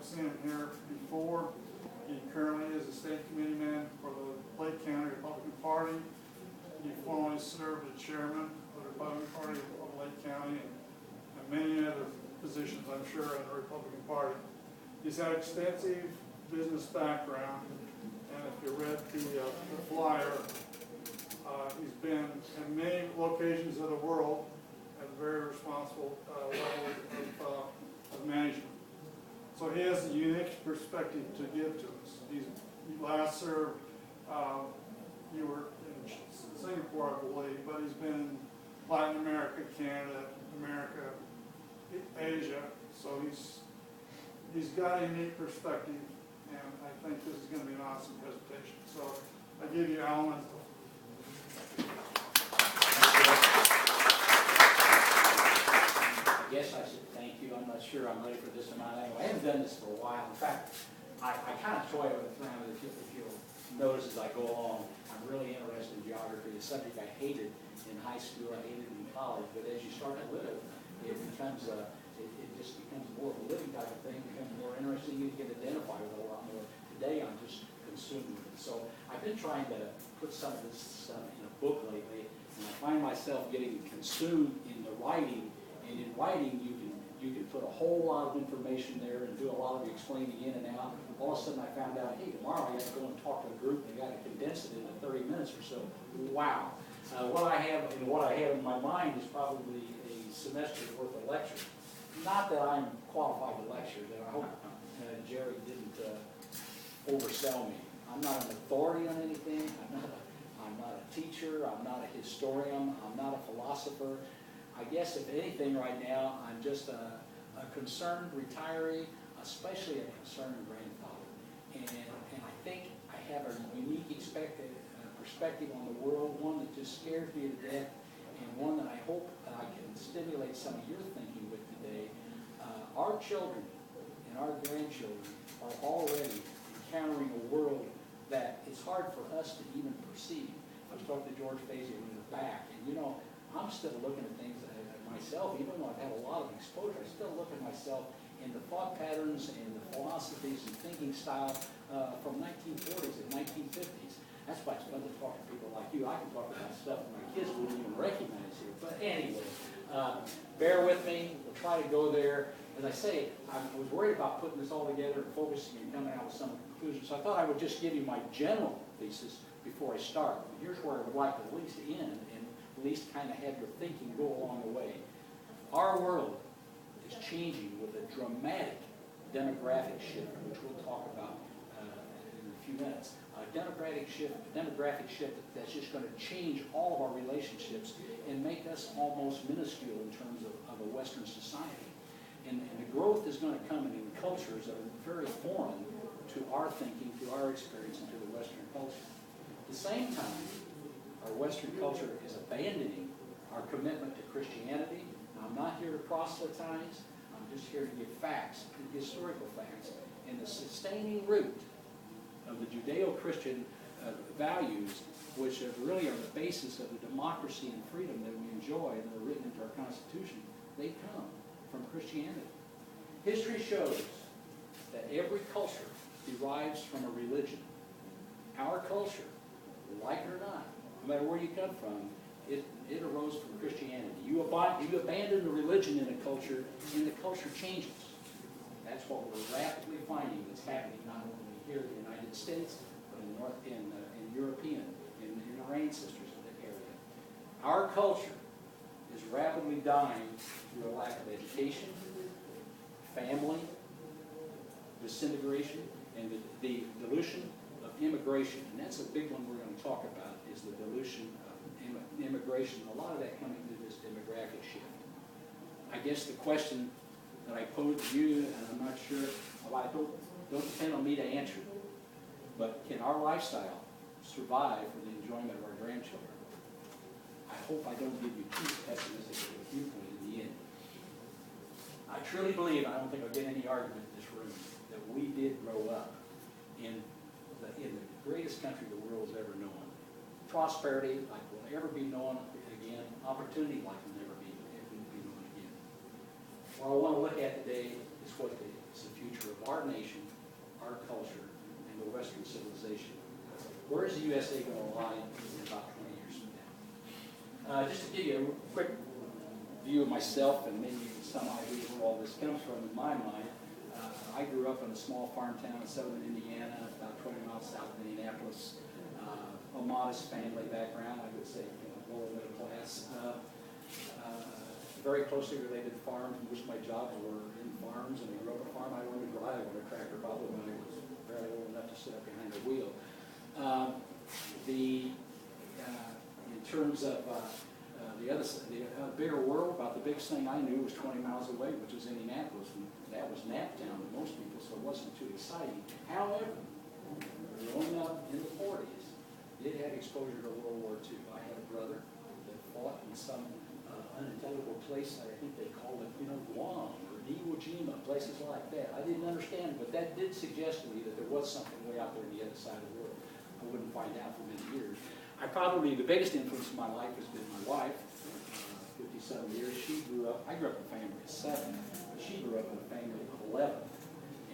seen him here before. He currently is a state committee man for the Lake County Republican Party. He formerly served as chairman of the Republican Party of Lake County and many other positions, I'm sure, in the Republican Party. He's had extensive business background, and if you read the flyer, he's been in many locations of the world at a very responsible level of management. So he has a unique perspective to give to us. He last served, you were in Singapore, I believe, but he's been in Latin America, Canada, America, Asia. So he's got a unique perspective, and I think this is going to be an awesome presentation. So I give you Alan. I guess I should thank you. I'm not sure I'm ready for this or not. Anyway, I haven't done this for a while. In fact, I kind of toy with it around if you'll notice as I go along. I'm really interested in geography. It's a subject I hated in high school. I hated it in college. But as you start to live, it becomes it just becomes more of a living type of thing. It becomes more interesting. You can identify with it a lot more. Today, I'm just consumed with it. So I've been trying to put some of this stuff in a book lately, and I find myself getting consumed in the writing. And in writing, you can put a whole lot of information there and do a lot of the explaining in and out. All of a sudden, I found out, hey, tomorrow I got to go and talk to a group, and I got to condense it into 30 minutes or so. Wow! What I have in my mind is probably a semester's worth of lecture. Not that I'm qualified to lecture. That I hope Jerry didn't oversell me. I'm not an authority on anything. I'm not a teacher. I'm not a historian. I'm not a philosopher. I guess if anything right now, I'm just a concerned retiree, especially a concerned grandfather. And I think I have a unique perspective on the world, one that just scares me to death, and one that I hope that I can stimulate some of your thinking with today. Our children and our grandchildren are already encountering a world that it's hard for us to even perceive. I was talking to George Fazier in the back, and you know, I'm still looking at things myself, even though I've had a lot of exposure, I still look at myself in the thought patterns and the philosophies and thinking style from 1940s and 1950s. That's why it's fun to talk to people like you. I can talk about stuff that my kids wouldn't even recognize here. But anyway, bear with me. We'll try to go there. As I say, I was worried about putting this all together and focusing and coming out with some conclusions. So I thought I would just give you my general thesis before I start. Here's where I would like to at least end, and at least kind of have your thinking go along the way. Our world is changing with a dramatic demographic shift, which we'll talk about in a few minutes. A demographic shift that's just going to change all of our relationships and make us almost minuscule in terms of a Western society. And the growth is going to come in cultures that are very foreign to our thinking, to our experience, and to the Western culture. At the same time, our Western culture is abandoning our commitment to Christianity. Now, I'm not here to proselytize. I'm just here to give facts, historical facts, and the sustaining root of the Judeo-Christian values, which really are the basis of the democracy and freedom that we enjoy and that are written into our Constitution. They come from Christianity. History shows that every culture derives from a religion. Our culture, like it or not, no matter where you come from, it arose from Christianity. You abandon the religion in a culture, and the culture changes. That's what we're rapidly finding that's happening not only here in the United States, but in European, in our ancestors in the area. Our culture is rapidly dying through a lack of education, family, disintegration, and the dilution of immigration. And that's a big one we're going to talk about, is the dilution of immigration. A lot of that coming through this demographic shift. I guess the question that I pose to you, and I'm not sure, well, don't depend on me to answer it, but can our lifestyle survive for the enjoyment of our grandchildren? I hope I don't give you too pessimistic of a viewpoint in the end. I truly believe, I don't think I'll get any argument in this room, that we did grow up in the greatest country the world has ever known. Prosperity like will ever be known again. Opportunity like will never be known again. What I want to look at today is what is the future of of our nation, our culture, and the Western civilization. Where is the USA going to lie in about 20 years from now? Just to give you a quick view of myself and maybe some idea where all this comes from in my mind. I grew up in a small farm town in southern Indiana, about 20 miles south of Indianapolis. A modest family background, I would say, lower middle class. Very closely related to farms, in which my jobs were in farms, and I grew up on a farm. I learned to drive on a tractor probably when I was very old enough to sit up behind the wheel. In terms of the bigger world, about the biggest thing I knew was 20 miles away, which was Indianapolis, and that was Naptown to most people, so it wasn't too exciting. However, growing up in the 40s, did have exposure to World War II. I had a brother that fought in some unintelligible place, I think they called it, Guam or Iwo Jima, places like that. I didn't understand, but that did suggest to me that there was something way out there on the other side of the world. I wouldn't find out for many years. The biggest influence in my life has been my wife, 57 years. I grew up in a family of 7, but she grew up in a family of 11.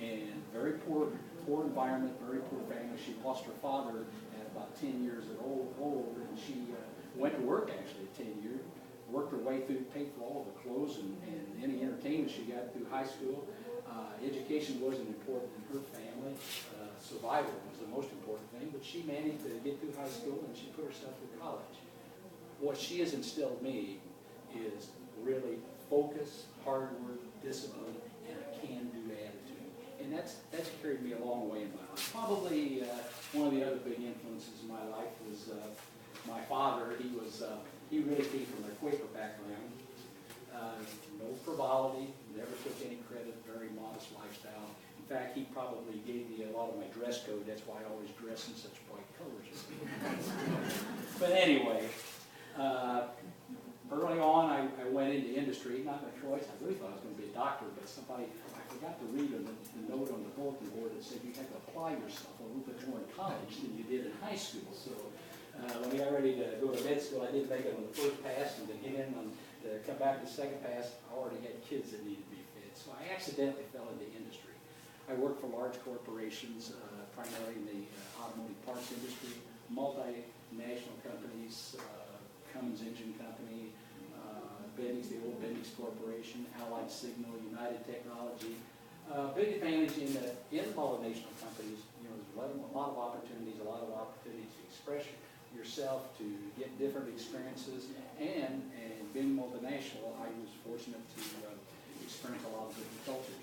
And very poor environment, very poor family. She lost her father at about 10 years old, and she went to work actually at 10 years. Worked her way through, paid for all of the clothes and any entertainment she got through high school. Education wasn't important in her family. Survival was the most important thing, but she managed to get through high school and she put herself through college. What she has instilled in me is really focus, hard work, discipline, and a can-do attitude. And that's carried me a long way in my life. Probably one of the other big influences in my life was my father. He really came from a Quaker background. No frivolity, never took any credit, very modest lifestyle. In fact, he probably gave me a lot of my dress code. That's why I always dress in such bright colors. But anyway, early on I went into industry, not by choice. I really thought I was going to be a doctor, but I forgot to read the note on the bulletin board that said you had to apply yourself a little bit more in college than you did in high school. So when I got ready to go to med school, I didn't make it on the first pass, and to get in to come back to the second pass, I already had kids that needed to be fed. So I accidentally fell into industry. I worked for large corporations, primarily in the automotive parts industry, multinational companies, Cummins Engine Company, Bendix, the old Bendix Corporation, Allied Signal, United Technology. Big advantage in the multinational companies, there's a lot of opportunities to express yourself, to get different experiences, and being multinational, I was fortunate to experience a lot of different cultures.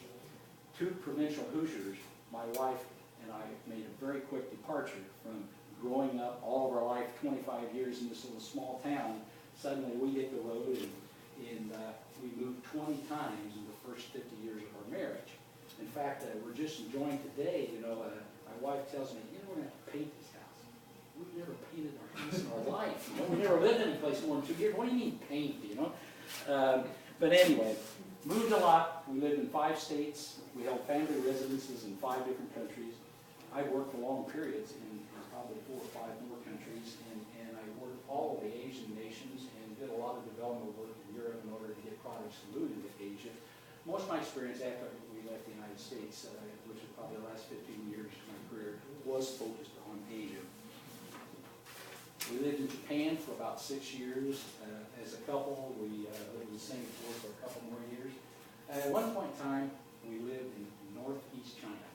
2 provincial Hoosiers, my wife and I made a very quick departure from growing up all of our life, 25 years in this little small town. Suddenly we hit the road and we moved 20 times in the first 50 years of our marriage. In fact, we're just enjoying today, my wife tells me, we're going to have to paint this house. We've never painted our house in our life. We never lived any place more than 2 years. What do you mean paint, But anyway, moved a lot. We lived in 5 states. We held family residences in 5 different countries. I worked for long periods in probably 4 or 5 more countries, and I worked all of the Asian nations and did a lot of development work in Europe in order to get products moved into Asia. Most of my experience after we left the United States, which is probably the last 15 years of my career, was focused on Asia. We lived in Japan for about 6 years. As a couple, we lived in Singapore for a couple more years. At one point in time, we lived in northeast China.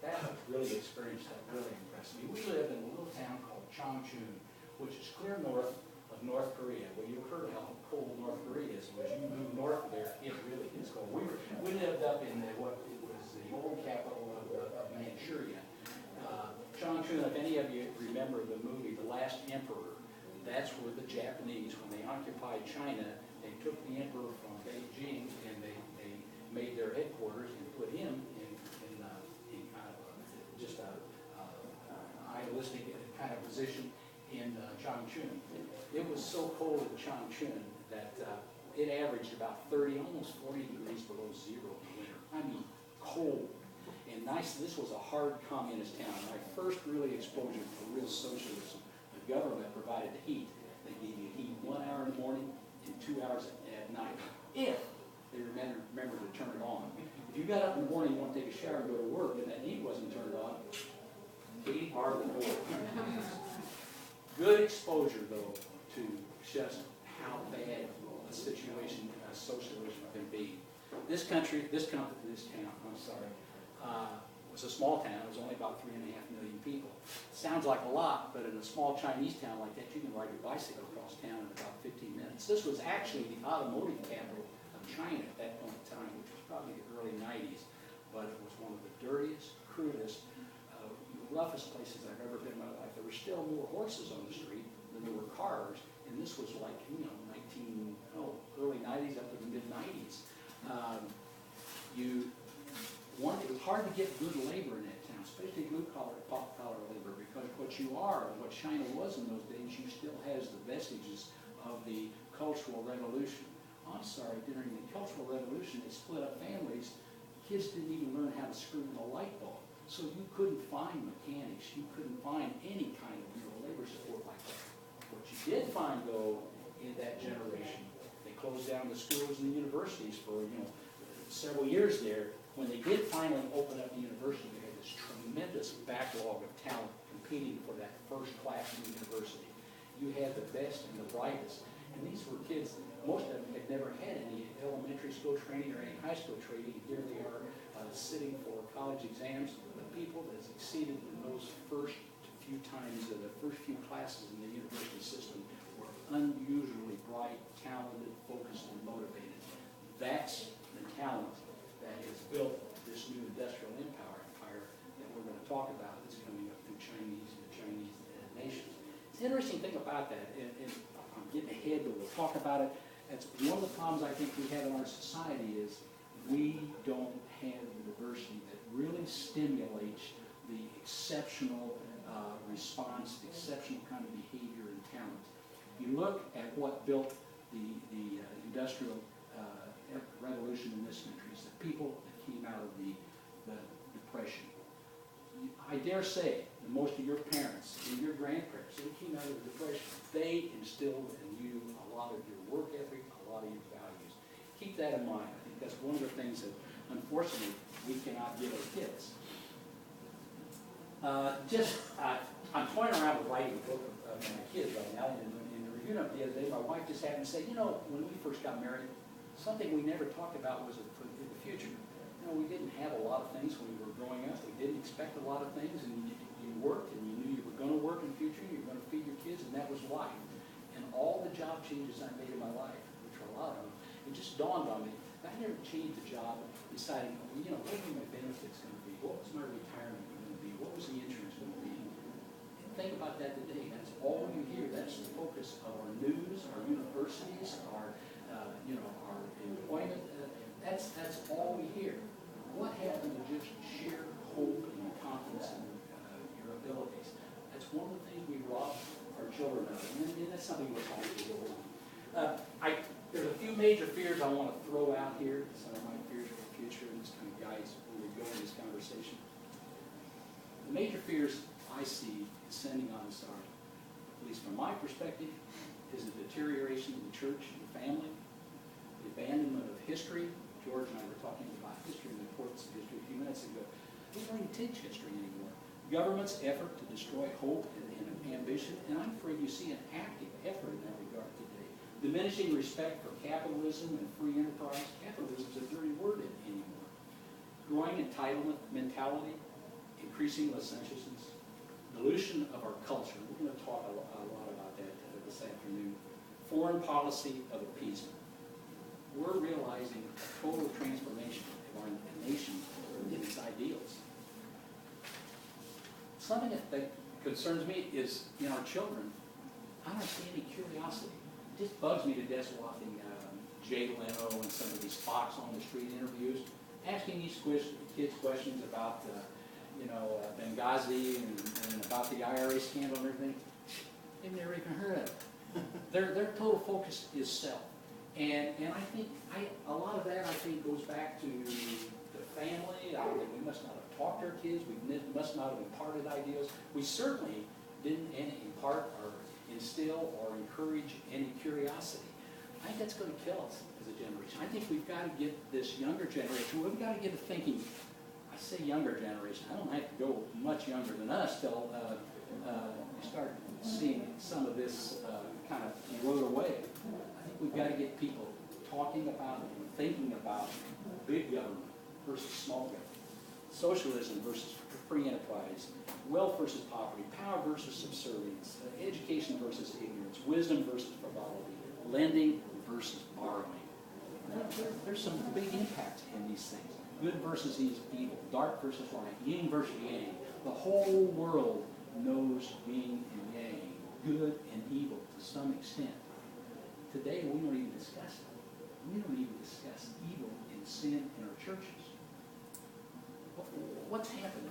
That was really an experience that really impressed me. We lived in a little town called Changchun, which is clear north of North Korea. Well, you've heard how cold North Korea is. As you move north of there, it really is cold. We lived up in what it was the old capital of Manchuria. Changchun, if any of you remember the movie The Last Emperor, that's where the Japanese, when they occupied China, they took the emperor from Beijing and they made their headquarters and put him in kind of just a idealistic kind of position in Changchun. It was so cold in Changchun that it averaged about 30, almost 40 degrees below zero in the winter. I mean, cold. And this was a hard communist town. My first really exposure to real socialism. The government provided the heat. They gave you heat 1 hour in the morning and 2 hours at night, if they remember to turn it on. If you got up in the morning and want to take a shower and go to Katie, bar the door. Good exposure, though, to just how bad a situation, a socialism can be. This town, I'm sorry, was a small town. It was only about 3.5 million people. Sounds like a lot, but in a small Chinese town like that, you can ride your bicycle across town in about 15 minutes. This was actually the automotive capital of China at that point in time, which was probably the early 90s, but it was one of the dirtiest, crudest, roughest places I've ever been in my life. There were still more horses on the street than there were cars, and this was like, early 90s up to the mid-90s. It was hard to get good labor in that town, especially blue-collar, pop-collar labor, because what you are, what China was in those days, you still has the vestiges of the Cultural Revolution. I'm sorry, during the Cultural Revolution, it split up families. Kids didn't even learn how to screw in a light bulb. So you couldn't find mechanics, you couldn't find any kind of labor support like that. What you did find, though, in that generation, they closed down the schools and the universities for several years there. When they did finally open up the university, they had this tremendous backlog of talent competing for that first class in the university. You had the best and the brightest, and these were kids. Most of them had never had any elementary school training or any high school training. Here they are sitting for college exams. The people that succeeded in those first few times, the first few classes in the university system were unusually bright, talented, focused, and motivated. That's the talent that has built this new industrial empire that we're going to talk about that's coming up through the Chinese nations. It's an interesting thing about that, and I'm getting ahead, but we'll talk about it. That's one of the problems I think we have in our society is we don't have the diversity that really stimulates the exceptional response, the exceptional kind of behavior and talent. You look at what built the industrial revolution in this country, it's the people that came out of the Depression. I dare say that most of your parents and your grandparents, they came out of the Depression. They instilled in you a lot of your work ethic, a lot of your values. Keep that in mind. I think that's one of the things that, unfortunately, we cannot give our kids. I'm toying around with writing a book of my kids right now, and in the review note the other day, my wife just happened to say, when we first got married, something we never talked about was the future. We didn't have a lot of things when we were growing up. We didn't expect a lot of things, and you worked, and you knew you were going to work in the future, you were going to feed your kids, and that was life. And all the job changes I made in my life, which are a lot of them, it just dawned on me, I never changed the job deciding, what are my benefits going to be? What was my retirement going to be? What was the insurance going to be? And think about that today. That's all you hear. That's the focus of our news, our universities, our employment. That's all we hear. What happened to just sheer hope and confidence in your abilities? That's one of the things we rob our children of, and that's something we're trying to do. There's a few major fears I want to throw out here. Some of my fears for the future, and this kind of guides where we go in this conversation. The major fears I see descending on us are, at least from my perspective, is the deterioration of the church and the family, the abandonment of history. George and I were talking about history and the importance of history a few minutes ago. We don't even teach history anymore. Government's effort to destroy hope and ambition, and I'm afraid you see an active effort in that regard today. Diminishing respect for capitalism and free enterprise. Capitalism is a dirty word anymore. Growing entitlement mentality, increasing licentiousness, dilution of our culture. We're going to talk a lot about that this afternoon. Foreign policy of appeasement. We're realizing a total transformation of our nation in its ideals. Something that concerns me is in our children, I don't see any curiosity. It just bugs me to death watching Jay Leno and some of these Fox on the Street interviews, asking these kids questions about Benghazi and about the IRA scandal and everything. They've never even heard of it. Their total focus is self. And I think a lot of that, I think, goes back to the family. I think we must not have talked to our kids. We must not have imparted ideas. We certainly didn't impart or instill or encourage any curiosity. I think that's going to kill us as a generation. I think we've got to get this younger generation, we've got to get to thinking, I I say younger generation, I don't have to go much younger than us till you start seeing some of this kind of erode away. I think we've got to get people talking about and thinking about big government versus small government, socialism versus free enterprise, wealth versus poverty, power versus subservience, education versus ignorance, wisdom versus frivolity, lending versus borrowing. There's some big impact in these things. Good versus evil, dark versus light, yin versus yang. The whole world knows yin and yang, good and evil to some extent. Today we don't even discuss it. We don't even discuss evil and sin in our churches. What's happened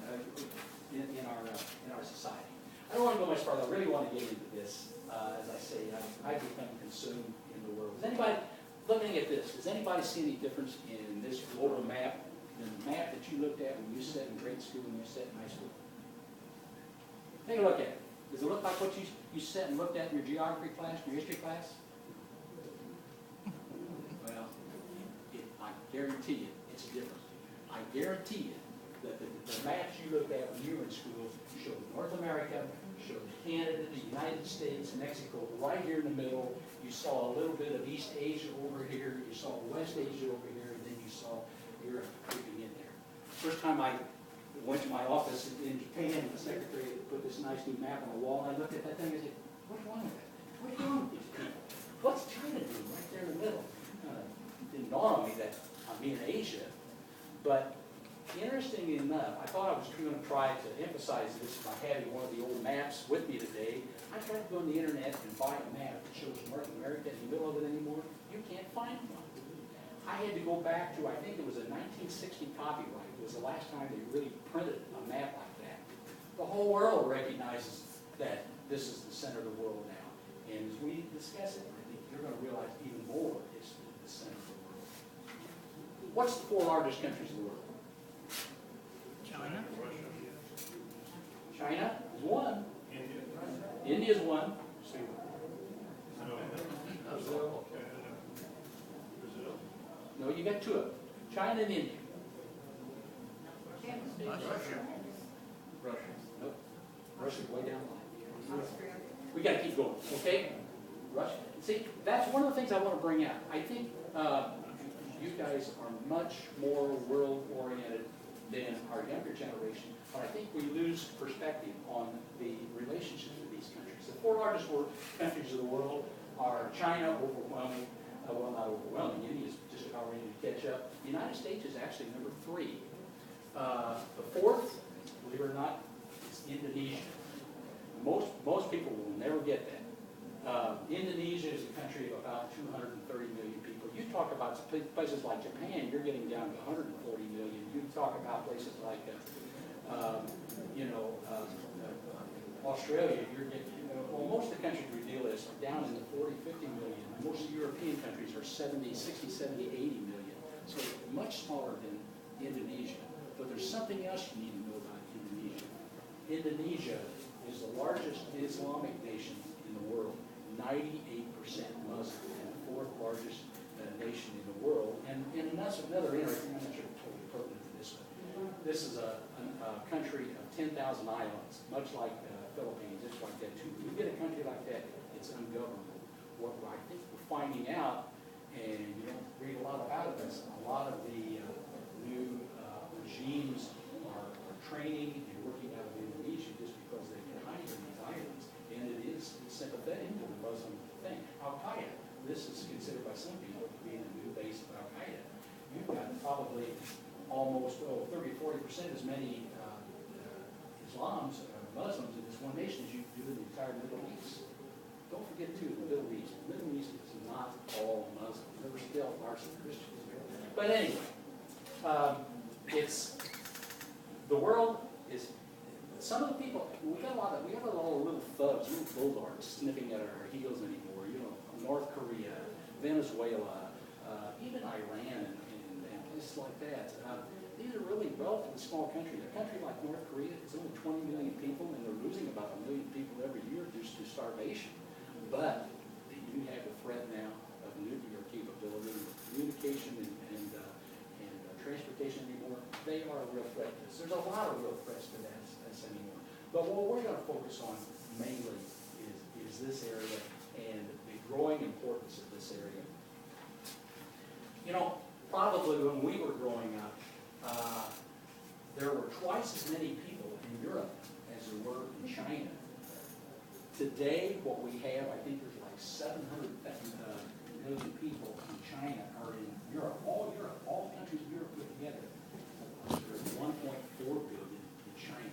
in our society? I don't want to go much further. I really want to get into this. As I say, I've become consumed in the world. Is anybody looking at this? Does anybody see any difference in this global map, the map that you looked at when you sat in grade school and you sat in high school? Take a look at it. Does it look like what you sat and looked at in your geography class, your history class? Well, I guarantee you it's different. I guarantee you that the maps you looked at when you were in school showed North America, showed Canada, the United States, Mexico, right here in the middle. You saw a little bit of East Asia over here. You saw West Asia over here, and then you saw Europe creeping in there. First time I went to my office in Japan, the secretary put this nice new map on the wall, and I looked at that thing and I said, what's wrong with that? What's wrong with these people? What's China doing right there in the middle? It didn't dawn on me that I'm in Asia, but interestingly enough, I thought I was going to try to emphasize this by having one of the old maps with me today. I tried to go on the internet and buy a map that shows North America in the middle of it anymore. You can't find one. I had to go back to, I think it was a 1960 copyright. It was the last time they really printed a map like that. The whole world recognizes that this is the center of the world now. And as we discuss it, I think you're going to realize even more it's the center of the world. What's the 4 largest countries in the world? China? China is one. India. India is one. Brazil. Brazil. No, you got 2 of them. China and India. Russia. Russia. Nope. Russia's way down the line. We got to keep going, okay? Russia. See, that's one of the things I want to bring out. I think you guys are much more world-oriented than our younger generation, but I think we lose perspective on the relationships with these countries. The 4 largest countries of the world are China, overwhelming, well, not overwhelming, India is just about ready to catch up. The United States is actually number 3. The 4th, believe it or not, is Indonesia. Most people will never get that. Indonesia is a country of about 230 million people. You talk about places like Japan, you're getting down to 140 million. You talk about places like, Australia, you're getting, well, most of the countries we deal with are down in the 40, 50 million. Most European countries are 70, 60, 70, 80 million. So much smaller than Indonesia. But there's something else you need to know about Indonesia. Indonesia is the largest Islamic nation in the world, 98% Muslim, and the 4th largest nation in the world. And that's another interesting, I'm not sure totally pertinent to this one. This is a country of 10,000 islands, much like Philippines. It's like that too. You get a country like that, it's ungovernable. What I think we're finding out, and you don't read a lot about it, is a lot of the new regimes are training and working out of Indonesia just because they can hide in these islands. And it is sympathetic to the Muslim thing. Al-Qaeda, this is considered by some people to be the new base of Al-Qaeda. You've got probably almost 30-40% as many Muslims in this one nation as you do in the entire Middle East. Don't forget too, the Middle East. The Middle East is not all Muslim. There still are some Christians there. But anyway, it's the world is. Some of the people we have a lot of little thugs, little bulldogs sniffing at our heels anymore. You know, North Korea, Venezuela, even Iran and places like that. These are really relatively small countries. A country like North Korea is only 20 million people, and they're losing about 1 million people every year due to starvation. But they do have the threat now of nuclear capability, communication and transportation anymore, they are a real threat to us. There's a lot of real threats to us anymore. But what we're going to focus on mainly is this area and the growing importance of this area. You know, probably when we were growing up, there were twice as many people in Europe as there were in China. Today, what we have, I think there's like 700 million people in China are in Europe, all countries of Europe put together. There's 1.4 billion in China.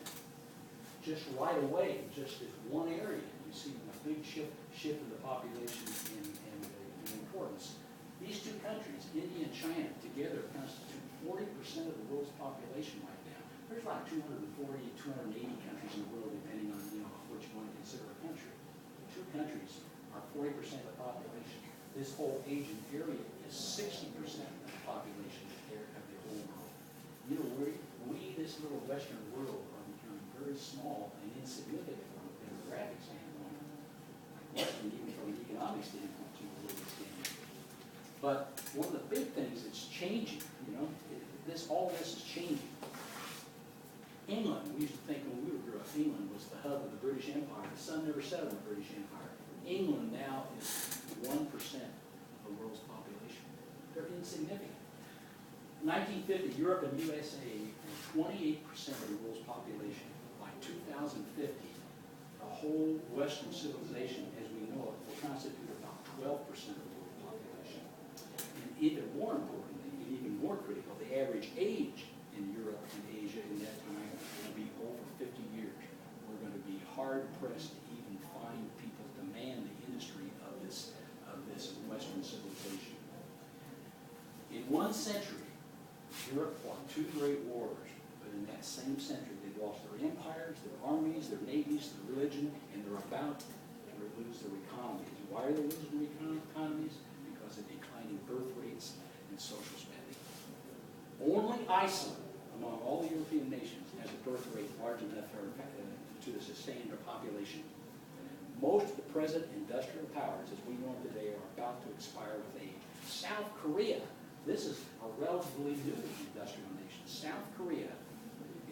Just right away, just as one area, you see a big shift in the population and the importance. These two countries, India and China, together constitute 40% of the world's population right now. There's like 240, 280 countries in the world, depending on what you want to consider a country. Two countries are 40% of the population. This whole Asian area is 60% of the population of the whole world. You know, we, this little Western world, are becoming very small and insignificant from a demographic standpoint. Western, even from an economic standpoint, to a global standpoint. But one of the big things that's changing, all this is changing. England, we used to think when we were growing up, England was the hub of the British Empire. The sun never set on the British Empire. England now is 1% of the world's population. They're insignificant. 1950, Europe and USA had 28% of the world's population. By 2050, the whole Western civilization, as we know it, will constitute about 12% of the world's population. And even more importantly, and even more critical, the average age in Europe and Asia in that time will be over 50 years. We're going to be hard-pressed to even find people to man the industry of this Western civilization. In one century, Europe fought two great wars, but in that same century, they lost their empires, their armies, their navies, their religion, and they're about to lose their economies. Why are they losing their economies? Because of declining birth rates and social spending. Only Iceland, among all the European nations, has a birth rate large enough to sustain their population. Most of the present industrial powers, as we know them today, are about to expire with age. South Korea, this is a relatively new industrial nation. South Korea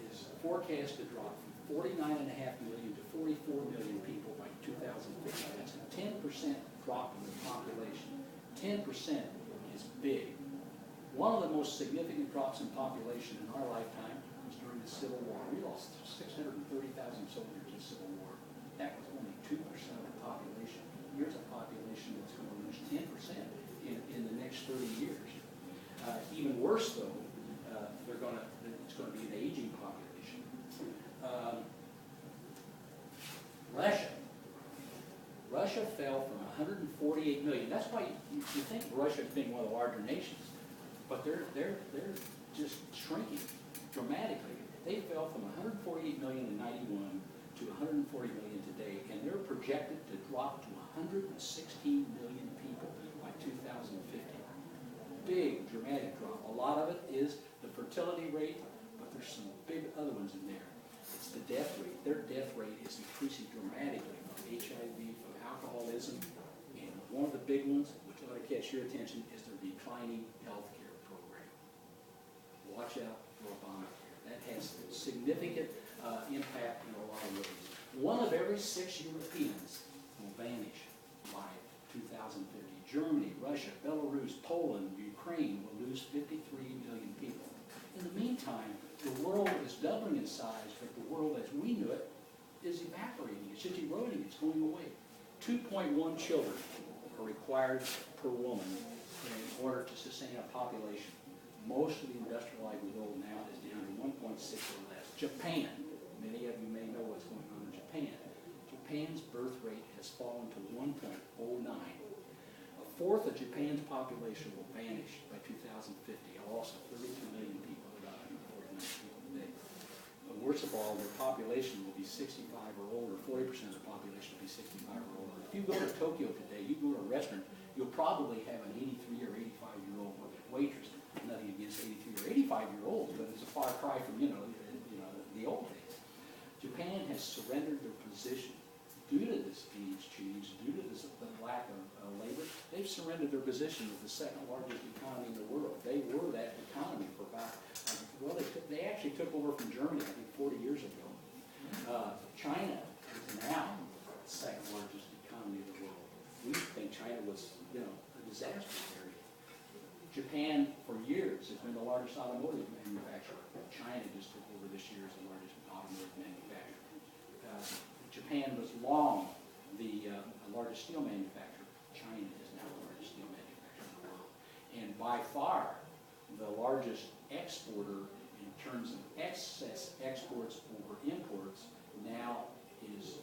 is forecast to drop from 49.5 million to 44 million people by 2050. That's a 10% drop in the population. 10% is big. One of the most significant drops in population in our lifetime was during the Civil War. We lost 630,000 soldiers in the Civil War. That was only 2% of the population. Here's a population that's going to lose 10% in the next 30 years. Even worse, though, it's going to be an aging population. Russia fell from 148 million. That's why you think Russia as being one of the larger nations, but they're just shrinking dramatically. They fell from 148 million in 91 to 140 million today, and they're projected to drop to 116 million people by 2050. Big, dramatic drop. A lot of it is the fertility rate, but there's some big other ones in there. It's the death rate. Their death rate is increasing dramatically from HIV, from alcoholism, and one of the big ones, which ought to catch your attention, is their declining health care program. Watch out for Obamacare. That has significant impact in a lot of ways. One of every 6 Europeans will vanish by 2050. Germany, Russia, Belarus, Poland, Ukraine will lose 53 million people. In the meantime, the world is doubling in size, but the world as we knew it is evaporating. It's just eroding. It's going away. 2.1 children are required per woman in order to sustain a population. Most of the industrialized world now is down to 1.6 or less. Japan, many of you may know what's going on in Japan. Japan's birth rate has fallen to 1.09. A fourth of Japan's population will vanish by 2050. A loss of 32 million people, about 149 people today. But worst of all, their population will be 65 or older. 40% of the population will be 65 or older. If you go to Tokyo today, you go to a restaurant, you'll probably have an 83 or 85-year-old waitress. Nothing against 83 or 85-year-olds, but it's a far cry from the old days. Japan has surrendered their position due to this age change, due to this lack of labor. They've surrendered surrendered their position as the second largest economy in the world. They were that economy for about, well, they actually took over from Germany, I think, 40 years ago. China is now the second largest economy of the world. We think China was, a disaster area. Japan, for years, has been the largest automotive manufacturer. China just took over this year as the largest automotive manufacturer. Japan was long the largest steel manufacturer. China is now the largest steel manufacturer in the world. And by far, the largest exporter in terms of excess exports over imports now is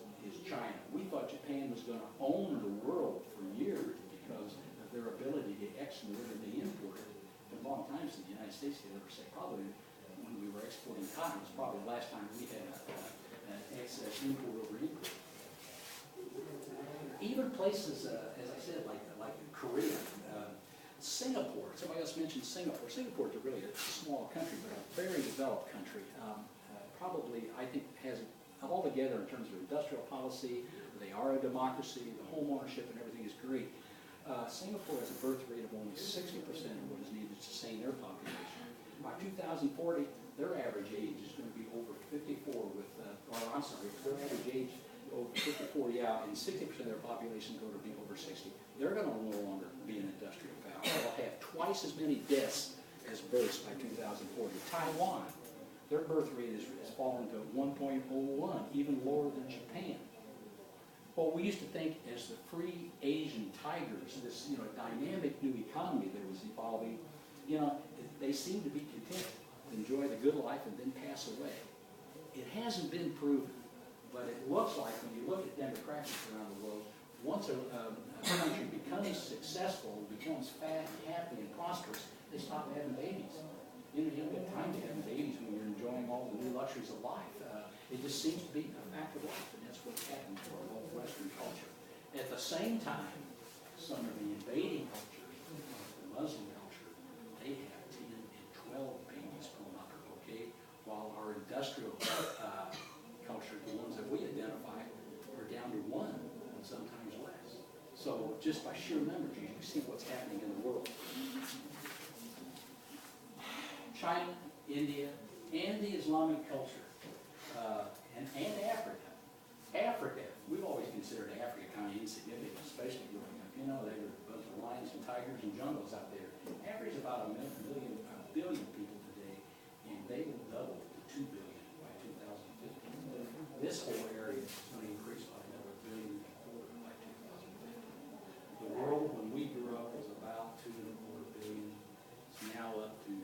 China. We thought Japan was going to own the world for years because of their ability to export and to import it. It's been a long time since the United States did ever say, probably when we were exporting cotton, it's probably the last time we had an excess import over import. Even places, as I said, like Korea, Singapore. Somebody else mentioned Singapore. Singapore is really a small country, but a very developed country. Probably, I think, has it all together in terms of industrial policy. They are a democracy. The home ownership and everything is great. Singapore has a birth rate of only 60% of what is needed to sustain their population. By 2040, their average age is going to be over 54 with, their average age over 54, yeah, and 60% of their population is going to be over 60. They're going to no longer be an industrial power. They'll have twice as many deaths as births by 2040. Taiwan, their birth rate has fallen to 1.01, even lower than Japan. What we used to think as the free Asian tigers, this dynamic new economy that was evolving, they seem to be content to enjoy the good life and then pass away. It hasn't been proven, but it looks like when you look at demographics around the world, once a country becomes successful, becomes fat, happy, and prosperous, they stop having babies. You don't get time to have babies when you're enjoying all the new luxuries of life. It just seems to be a fact of life, and that's what's happened to our whole Western culture. At the same time, some of the invading cultures, the Muslim culture, they have 10 and 12 babies per mother, okay? While our industrial culture, the ones that we identify, are down to 1 and sometimes less. So just by sheer numbers, you can see what's happening in the world. China, India, and the Islamic culture, and Africa. Africa, we've always considered Africa kind of insignificant, especially growing up. They were a bunch of lions and tigers and jungles out there. Africa is about a billion people today, and they will double to 2 billion by 2050. This whole area is going to increase by another 1.25 billion by 2050. The world, when we grew up, was about 2.25 billion. It's now up to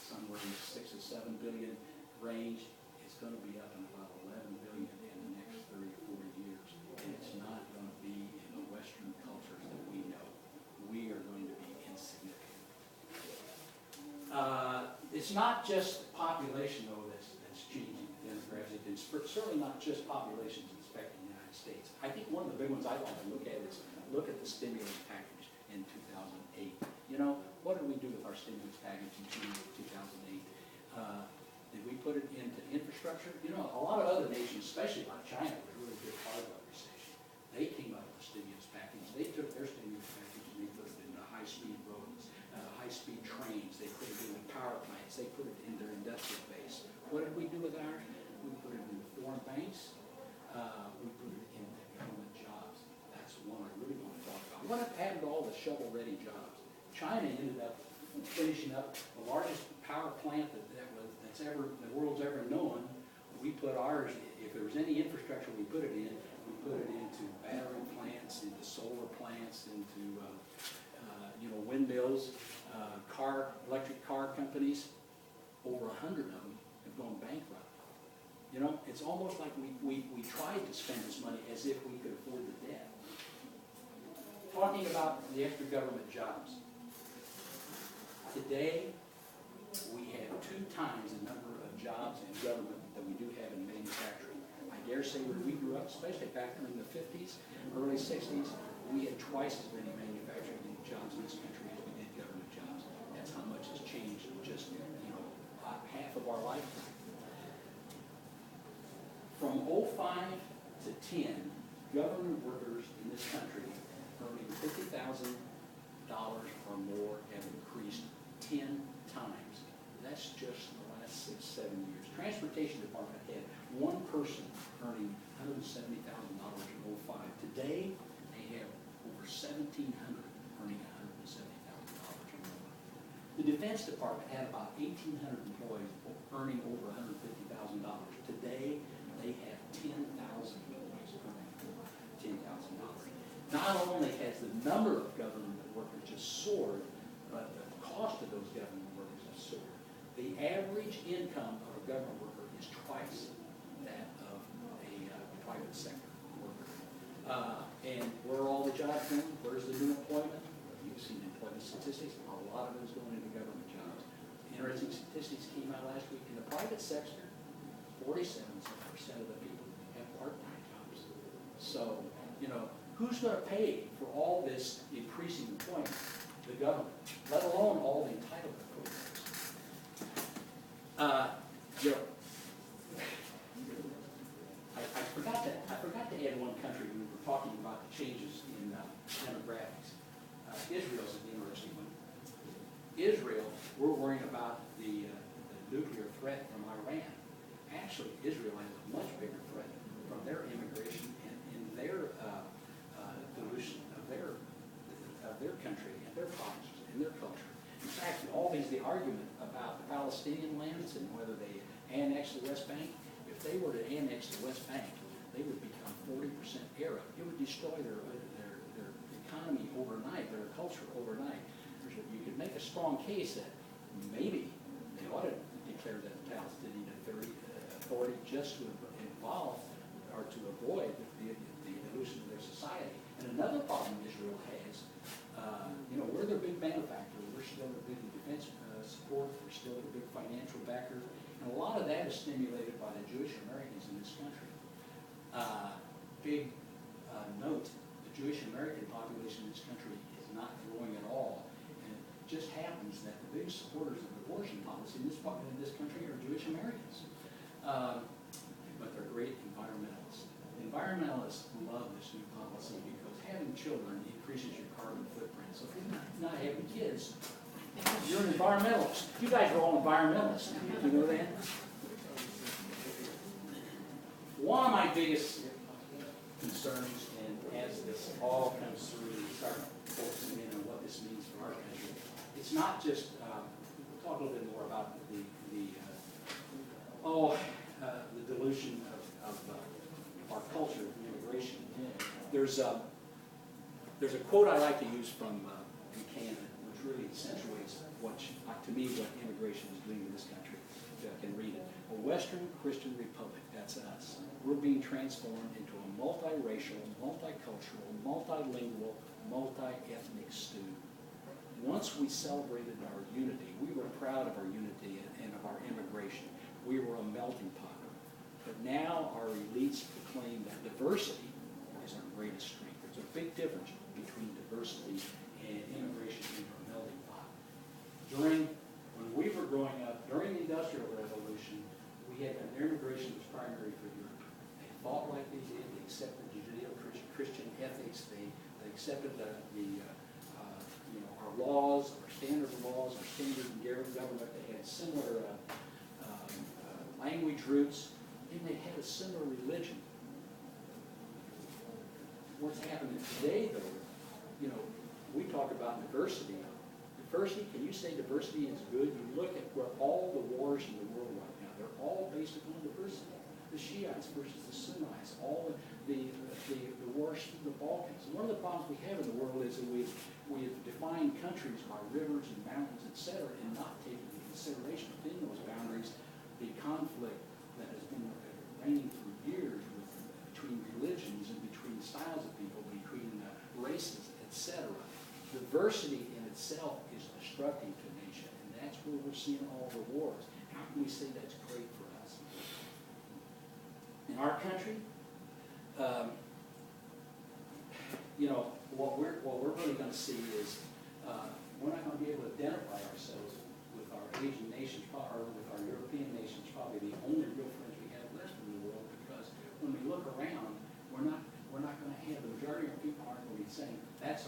somewhere in the 6 or 7 billion range. It's going to be up in about 11 billion in the next 30 or 40 years. And it's not going to be in the Western cultures that we know. We are going to be insignificant. It's not just population, though, that's changing demographics. It's certainly not just populations affecting the United States. I think one of the big ones I want to look at is look at the stimulus package in 2008. What did we do with our stimulus package in 2008? Did we put it into infrastructure? A lot of other nations, especially like China, was really big part of the recession. They came up with a stimulus package. They took their stimulus package and they put it into high-speed roads, high-speed trains. They put it into power plants. They put it in their industrial base. What did we do with ours? We put it into foreign banks. We put it into government jobs. That's one I really want to talk about. What happened to all the shovel-ready jobs? China ended up finishing up the largest power plant that's ever the world's ever known. We put ours, if there was any infrastructure we put it in, we put it into battery plants, into solar plants, into windmills, electric car companies. Over 100 of them have gone bankrupt. It's almost like we tried to spend this money as if we could afford the debt. Talking about the extra government jobs. Today, we have 2 times the number of jobs in government that we do have in manufacturing. I dare say when we grew up, especially back in the 50s, early 60s, we had twice as many manufacturing jobs in this country as we did government jobs. That's how much has changed in just half of our lifetime. From 2005 to 10, government workers in this country earning $50,000 or more have increased 10 times. That's just in the last 6-7 years. Transportation Department had one person earning $170,000 in 05. Today, they have over 1,700 earning $170,000 or more. The Defense Department had about 1,800 employees earning over $150,000. Today, they have 10,000 employees earning over $10,000. Not only has the number of government workers just soared, but the cost of those government workers has soared. The average income of a government worker is twice that of a private sector worker. And where are all the jobs going? Where's the new employment? You've seen employment statistics. A lot of it is going into government jobs. Interesting statistics came out last week. In the private sector, 47% of the people have part-time jobs. So, who's going to pay for all this increasing employment? The government, let alone all the entitlement programs. I forgot to add one country when we were talking about the changes in demographics. Israel's an interesting one. Israel, we're worrying about the nuclear threat from Iran. Actually, Israel has a much bigger threat from their immigration and their dilution of their country and their provinces and their culture. In fact, always the argument about the Palestinian lands and whether they annex the West Bank. If they were to annex the West Bank, they would become 40% Arab. It would destroy their economy overnight, their culture overnight. You could make a strong case that maybe they ought to declare that the Palestinian Authority just to involve or to avoid the dilution of their society. And another problem Israel has, we're their big manufacturer. We're still the big defense support. We're still the big financial backer. And a lot of that is stimulated by the Jewish Americans in this country. Big note, the Jewish American population in this country is not growing at all. And it just happens that the biggest supporters of abortion policy in this country are Jewish Americans. But they're great environmentalists. Environmentalists love this new policy because having children increases your carbon footprint. So if you're not having kids, you're an environmentalist. You guys are all environmentalists. You know that? One of my biggest concerns, and as this all comes through, we start focusing in on what this means for our country. It's not just, we'll talk a little bit more about the dilution of our culture of immigration. There's a quote I like to use from Buchanan, which really accentuates to me what immigration is doing in this country. If I can read it. A Western Christian Republic, that's us. We're being transformed into a multiracial, multicultural, multilingual, multi-ethnic stew. Once we celebrated our unity, we were proud of our unity and of our immigration. We were a melting pot. But now our elites proclaim that diversity is our greatest strength. There's a big difference between diversity and immigration into a melting pot. When we were growing up, during the Industrial Revolution, we had immigration was primary for Europe. They thought like they did. They accepted Judeo-Christian ethics. They accepted our laws, our standard laws, our standard government. They had similar language roots, and they had a similar religion. What's happening today, though, we talk about diversity. Diversity, can you say diversity is good? You look at where all the wars in the world right now, they're all based upon diversity. The Shiites versus the Sunnis, all the wars in the Balkans. And one of the problems we have in the world is that we have defined countries by rivers and mountains, etc., and not taken into consideration within those boundaries the conflict that has been reigning for years between religions and between styles of people, between races, etc. Diversity in itself is destructive to a nation, and that's where we're seeing all the wars. How can we say that's great for us? In our country, what we're really going to see is we're not going to be able to identify ourselves with our Asian nations, or with our European nations, probably the only real friends we have left in the world, because when we look around, we're not going to have, the majority of people aren't going to be saying, that's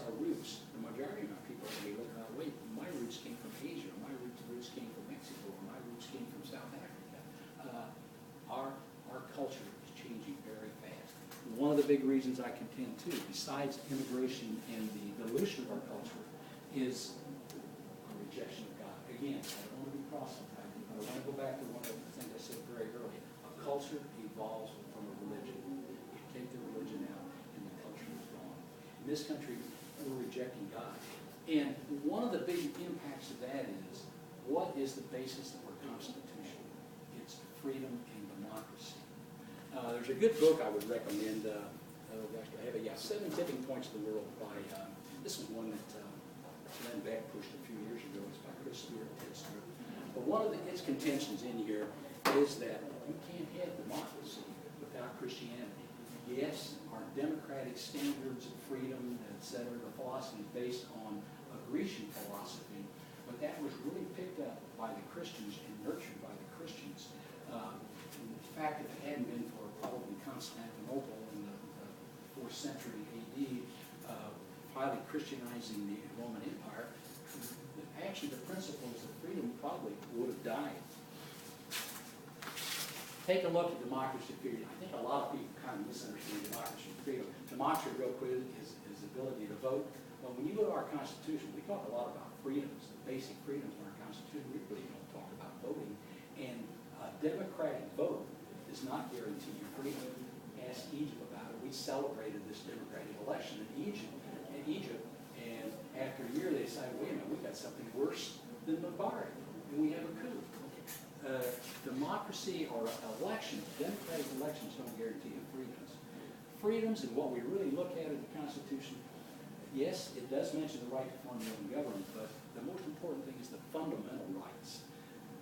big reasons I contend too, besides immigration and the dilution of our culture, is a rejection of God. Again, I don't want to be proselytizing, but I want to go back to one of the things I said very early. A culture evolves from a religion. You take the religion out, and the culture is gone. In this country, we're rejecting God. And one of the big impacts of that is, what is the basis of our Constitution? It's freedom and democracy. There's a good book I would recommend. I have it, 7 Tipping Points of the World by, this is one that Len Beck pushed a few years ago. It's by Chris Stewart and Ted Stewart. But one of its contentions in here is that you can't have democracy without Christianity. Yes, our democratic standards of freedom, etc., the philosophy is based on a Grecian philosophy, but that was really picked up by the Christians and nurtured by the Christians. In fact, if it hadn't been for probably Constantinople in the 4th century AD, highly Christianizing the Roman Empire, actually the principles of freedom probably would have died. Take a look at democracy period. I think a lot of people kind of misunderstand democracy and freedom. Democracy, real quick, is the ability to vote. Well, when you go to our Constitution, we talk a lot about freedoms, the basic freedoms in our Constitution. We really don't talk about voting. And a democratic vote does not guarantee your freedom. Ask Egypt about it. We celebrated this democratic election in Egypt, and after a year they decided, wait a minute, we've got something worse than Mubarak, and we have a coup. Democracy or elections, democratic elections don't guarantee you freedoms. Freedoms and what we really look at in the Constitution, yes, it does mention the right to form your own government, but the most important thing is the fundamental rights.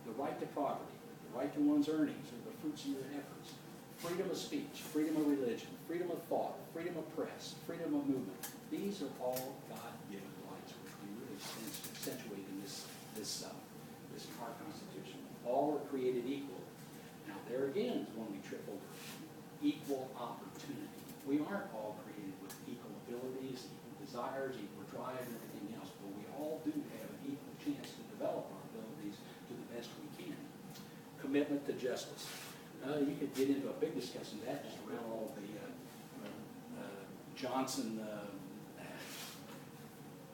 The right to property, the right to one's earnings or the fruits of your efforts, freedom of speech, freedom of religion, freedom of thought, freedom of press, freedom of movement. These are all God-given rights, which we really accentuate in this our Constitution. All are created equal. Now, there again is one we trip over. Equal opportunity. We aren't all created with equal abilities, equal desires, equal drive, and everything else, but we all do have an equal chance to develop our abilities to the best we can. Commitment to justice. You could get into a big discussion of that just around all the Johnson,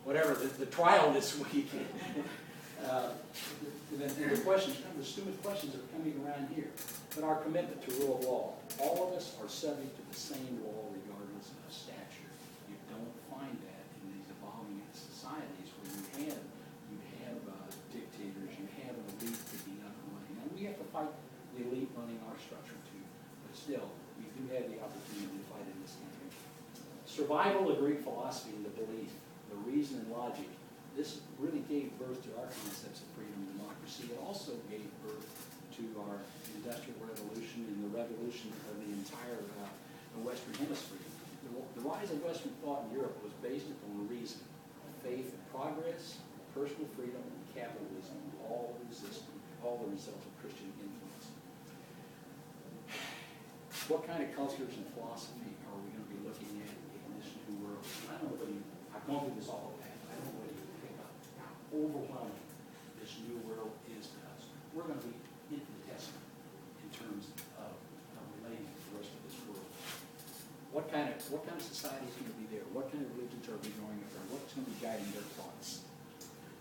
whatever, the trial this week. The questions, the stupid questions are coming around here. But our commitment to rule of law, all of us are subject to the same law regardless of stature. You don't find that in these evolving societies where you have dictators, you have an elite picking up and running. And we have to fight the elite running our structure too. But still, we do have the opportunity to fight in this country. Survival of Greek philosophy and the belief, the reason and logic, this really gave birth to our concepts of freedom and democracy. It also gave birth to our Industrial Revolution and the revolution of the entire Western Hemisphere. The rise of Western thought in Europe was based upon reason, faith in progress, personal freedom, and capitalism, all the results of Christian influence. What kind of cultures and philosophy are we going to be looking at in this new world? I don't know whether I've gone through this all the time. I don't know whether you pick up how overwhelming this new world is to us. We're going to be infinitesimal in terms of relating to the rest of this world. What kind of society is going to be there? What kind of religions are we going after? What's going to be guiding their thoughts?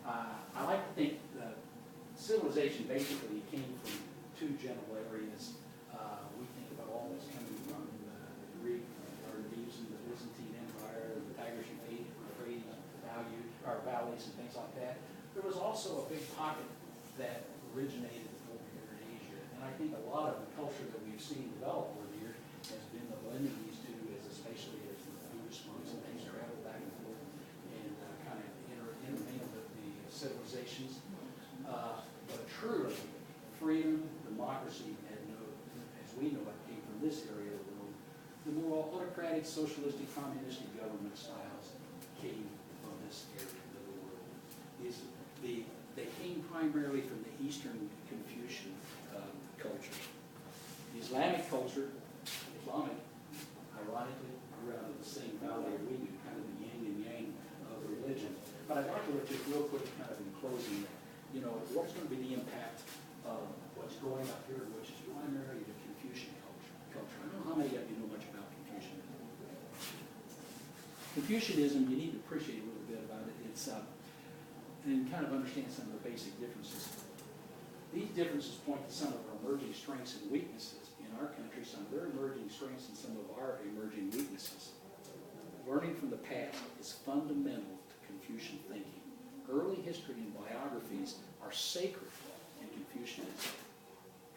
I like to think that civilization basically came from two general areas. We think about all this coming from the Greek, or using the Byzantine Empire, the Tigris Euphrates valleys and things like that. There was also a big pocket that originated over here in Asia. And I think a lot of the culture that we've seen develop over here has been the blending of these two, especially as the Buddhist monks and things travel back and forth and kind of intermingle the civilizations. But truly, freedom, democracy, as we know it, came from this area of the world. The more autocratic, socialistic, communistic government styles came from this area of the world. They came primarily from the Eastern Confucian culture. The Islamic culture, ironically, grew out of the same valley we do, kind of the yin and yang of the religion. But I'd like to look just real quick, kind of in closing, what's going to be the impact of what's going up here, which is primarily the Confucian culture. I don't know how many of you know much about Confucianism. Confucianism, you need to appreciate a little bit about it. It's and kind of understand some of the basic differences. These differences point to some of our emerging strengths and weaknesses in our country, some of their emerging strengths and some of our emerging weaknesses. Learning from the past is fundamental to Confucian thinking. Early history and biographies are sacred in Confucianism.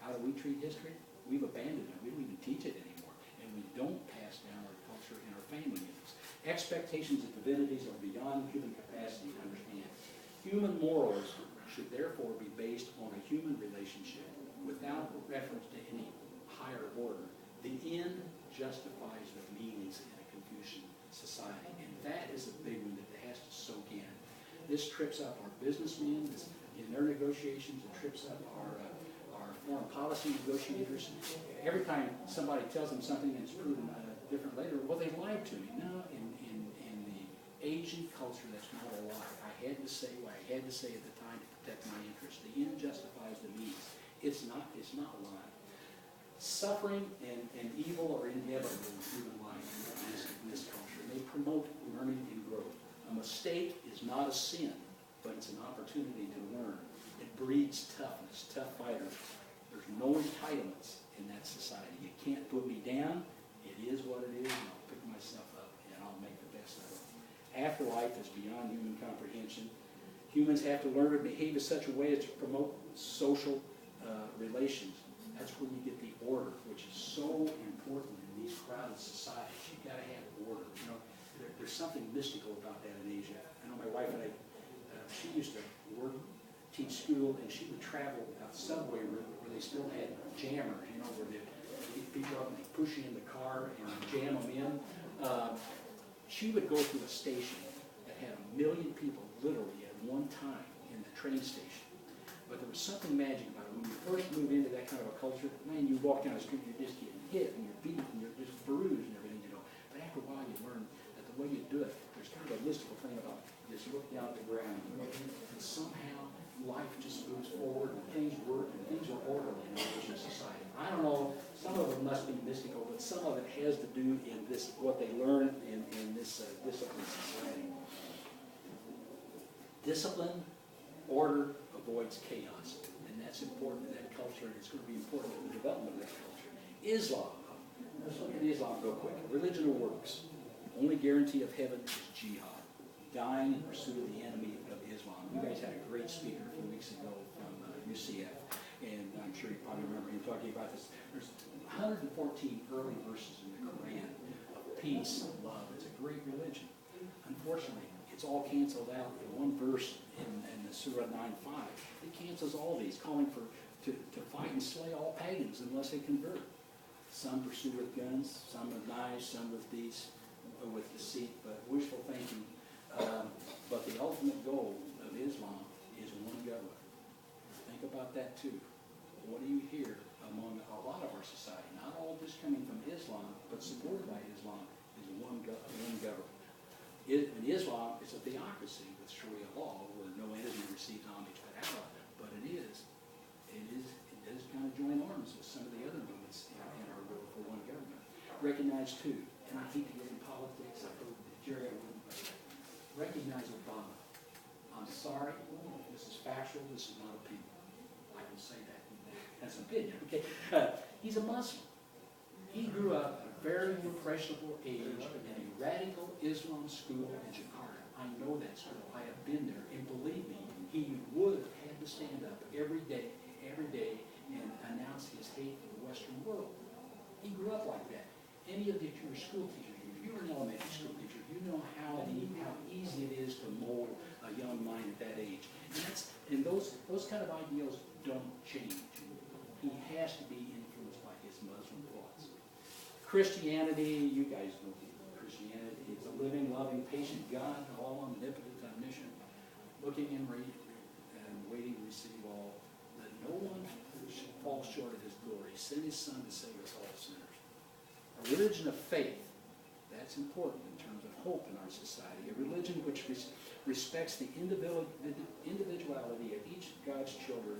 How do we treat history? We've abandoned it. We don't even teach it anymore. And we don't pass down our culture and our family units. Expectations of divinities are beyond human capacity to understand. Human morals should therefore be based on a human relationship without reference to any higher order. The end justifies the means in a Confucian society, and that is a big one that has to soak in. This trips up our businessmen in their negotiations. It trips up our foreign policy negotiators. Every time somebody tells them something and it's proven different later, well, they lied to me. No, in the Asian culture, that's not a lie. I had to say what I had to say at the time to protect my interests. The end justifies the means. It's not lying. Suffering and evil are inevitable in human life in this culture. They promote learning and growth. A mistake is not a sin, but it's an opportunity to learn. It breeds toughness, tough fighters. There's no entitlements in that society. You can't put me down. It is what it is, and I'll pick myself up, and I'll make the best of it. Afterlife is beyond human comprehension. Humans have to learn to behave in such a way as to promote social relations. That's where you get the order, which is so important in these crowded societies. You've got to have order. You know, there's something mystical about that in Asia. I know my wife and I, she used to teach school, and she would travel out the subway where they still had jammers, you know, where they pick people up and they push you in the car and jam them in. She would go through a station that had 1 million people literally at one time in the train station. But there was something magic about it. When you first move into that kind of a culture, man, you walk down the street, you're just getting hit and you're beat and you're just bruised and everything, you know. But after a while, you learn that the way you do it, there's kind of a mystical thing about you just look down at the ground and somehow life just moves forward and things work and things are orderly in our Asian society. I don't know, some of it must be mystical, but some of it has to do in this, what they learn in this disciplined society. Discipline, order, avoids chaos, and that's important in that culture, and it's going to be important in the development of that culture. Islam. Let's look at Islam real quick. Religion or works. Only guarantee of heaven is jihad, dying in pursuit of the enemy of Islam. You guys had a great speaker a few weeks ago from UCF, and I'm sure you probably remember him talking about this. There's 114 early verses in the Quran of peace and love. It's a great religion. Unfortunately, it's all canceled out in one verse in the Surah 9:5. It cancels all these, calling to fight and slay all pagans unless they convert. Some pursue with guns, some with knives, some with these, with deceit, but wishful thinking. But the ultimate goal of Islam is one government. Think about that too. What do you hear among a lot of our society? Not all just coming from Islam, but supported by Islam, is one government. In Islam, it's a theocracy with Sharia Law, where no entity receives homage but Allah. But it does kind of join arms with some of the other movements in our will for one government. Recognize too, and I hate to get in politics, I heard Jerry wouldn't, but recognize Obama. I'm sorry, this is factual, this is not opinion. I can say that. That's opinion, okay? He's a Muslim. He grew up at a very impressionable age in a radical Islam school in Jakarta. I know that school. I have been there. And believe me, he would have had to stand up every day, and announce his hate for the Western world. He grew up like that. Any of your school teachers, if you were an elementary school teacher, you know how easy it is to mold a young mind at that age. And those kind of ideals don't change. He has to be influenced by his Muslim thoughts. Christianity, you guys know Christianity. It's a living, loving, patient God, all omnipotent, omniscient, looking and waiting to receive all. Let no one fall short of his glory. Send his Son to save us all sinners. A religion of faith, that's important in terms of hope in our society. A religion which respects the individuality of each of God's children.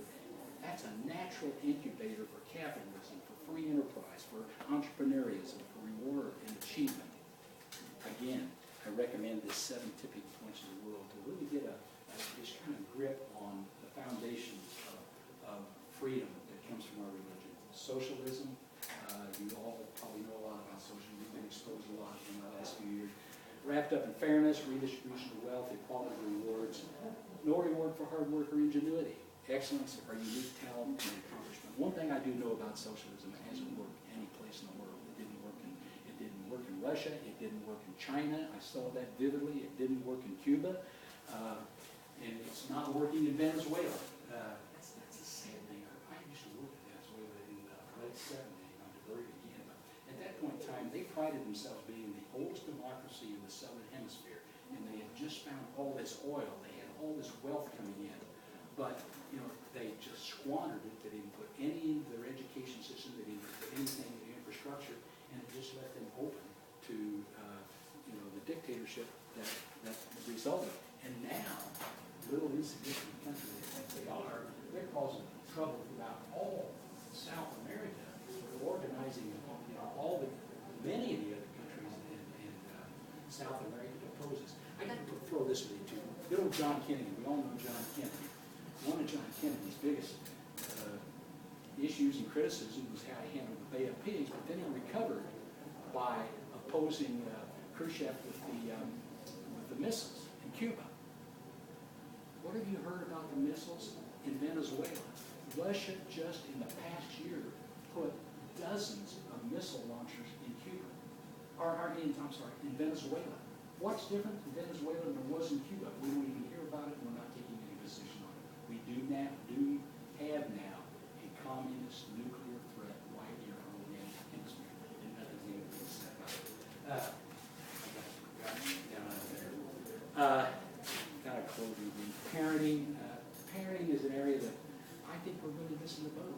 That's a natural incubator for capitalism, for free enterprise, for entrepreneurism, for reward and achievement. Again, I recommend 7 tipping points in the world to really get this kind of grip on the foundations of freedom that comes from our religion. Socialism, you all probably know a lot about socialism. You've been exposed to a lot in the last few years. Wrapped up in fairness, redistribution of wealth, equality of rewards, no reward for hard work or ingenuity. Excellence or unique talent and accomplishment. One thing I do know about socialism, it hasn't worked any place in the world. It didn't work in Russia. It didn't work in China. I saw that vividly. It didn't work in Cuba. And it's not working in Venezuela. That's a sad thing. I used to work in Venezuela in the late 70s. I'm diverted again. But at that point in time, they prided themselves being the oldest democracy in the Southern Hemisphere. And they had just found all this oil. They had all this wealth coming in. But, they just squandered it. They didn't put any into their education system. They didn't put anything in the infrastructure. And it just left them open to, the dictatorship that resulted. And now, little insignificant country that they are, they're causing trouble throughout all South America. They're organizing, many of the other countries in South America to oppose us. I got to throw this with you too. Good old John Kennedy. We all know John Kennedy. One of John Kennedy's biggest issues and criticism was how he handled the Bay of Pigs, but then he recovered by opposing Khrushchev with the missiles in Cuba. What have you heard about the missiles in Venezuela? Russia just in the past year put dozens of missile launchers in Cuba, in Venezuela. What's different in Venezuela than there was in Cuba? We don't even hear about it, and we're not taking any position on it. We do have now a communist nuclear threat right here in the Atlantic Hemisphere, and nothing's even been said about it. Down out there. Got a closing thing. Parenting. Parenting is an area that I think we're really missing the boat.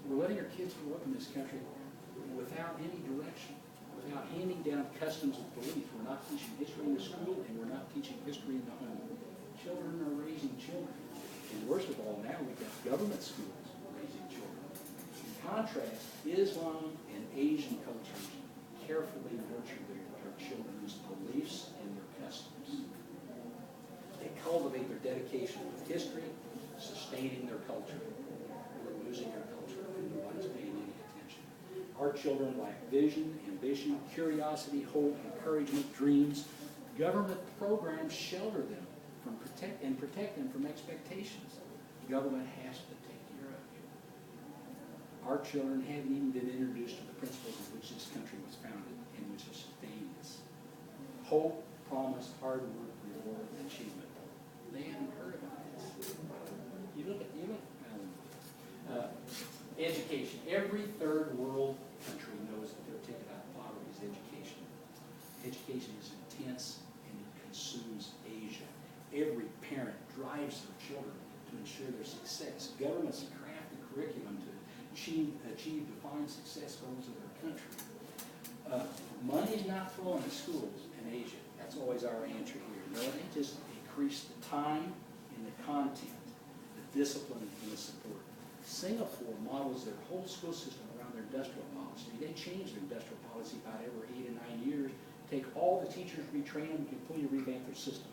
We're letting our kids grow up in this country without any direction, without handing down customs of belief. We're not teaching history in the school, and we're not teaching history in the home. Children are raising children. And worst of all, now we've got government schools raising children. In contrast, Islam and Asian cultures carefully nurture their children's beliefs and their customs. They cultivate their dedication with history, sustaining their culture. We're losing our culture, and nobody's paying any attention. Our children lack vision, ambition, curiosity, hope, encouragement, dreams. Government programs shelter them from protect them from expectations. Government has to take care of you. Our children haven't even been introduced to the principles on which this country was founded and which have sustained us. Hope, promise, hard work, reward, achievement. They haven't heard about this. You look. Education. Every third world country knows that their ticket out of poverty is education. Education is intense and it consumes Asia. Every parent drives their children to ensure their success. Governments craft the curriculum to achieve defined success goals of their country. Money is not flowing to schools in Asia. That's always our answer here. No, they just increase the time and the content, the discipline and the support. Singapore models their whole school system around their industrial policy. They change their industrial policy about every 8 or 9 years, take all the teachers, retrain them, completely revamp their system.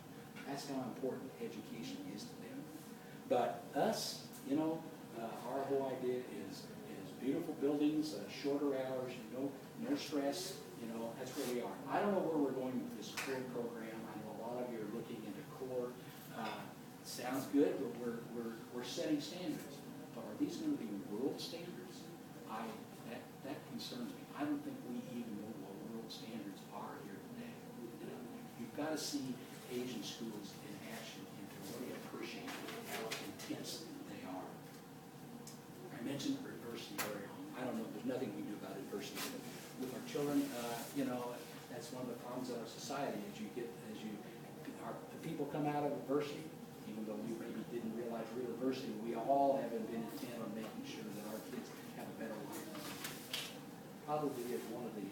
That's how important education is to them. But us, our whole idea is beautiful buildings, shorter hours, no stress, that's where we are. I don't know where we're going with this core program. I know a lot of you are looking into core. Sounds good, but we're setting standards. But are these going to be world standards? That concerns me. I don't think we even know what world standards are here today. You've got to see Asian schools in action and to really appreciate how intense they are. I mentioned adversity earlier. I don't know, there's nothing we can do about adversity with our children. That's one of the problems of our society. The people come out of adversity, even though we maybe didn't realize real adversity, we all have been intent on making sure that our kids have a better life. Probably is one of the